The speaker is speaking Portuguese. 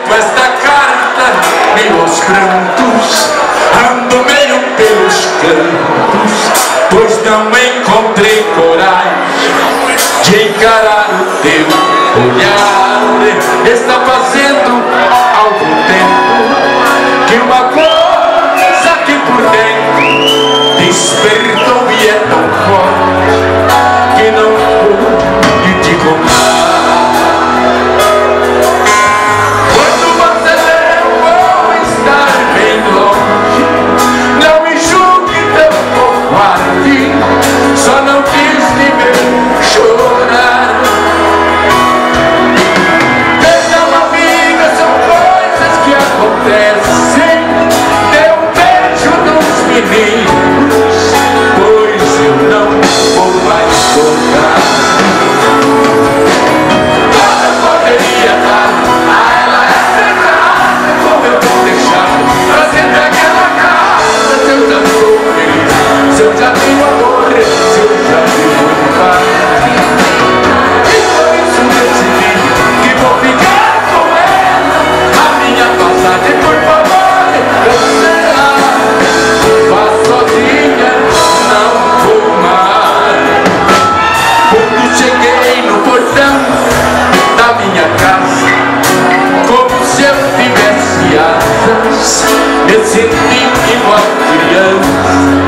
levo esta carta meio aos prantos, ando meio pelos cantos, pois não encontrei coragem de encarar o teu olhar. Está fazendo algum tempo que uma coisa aqui por dentro despertou e é tão forte que não pude te contar. Quando você leu, vou estar bem longe, não me julgue tão covarde, só não quis te ver chorar. Perdão, amiga, são coisas que acontecem, deu um beijo nos meninos, pois eu não vou mais contar. Toda poderia dar, ela é cercada, como eu vou deixar pra sempre aquela casa? Se eu já sou feliz, se eu já tenho amor, se eu já vivo paz. E por isso decidi que vou ficar com ela. A minha passagem, por favor, cancela. Vá sozinha, não vou mais. Quando cheguei no portão da minha casa, como se eu tivesse asas, me senti igual criança.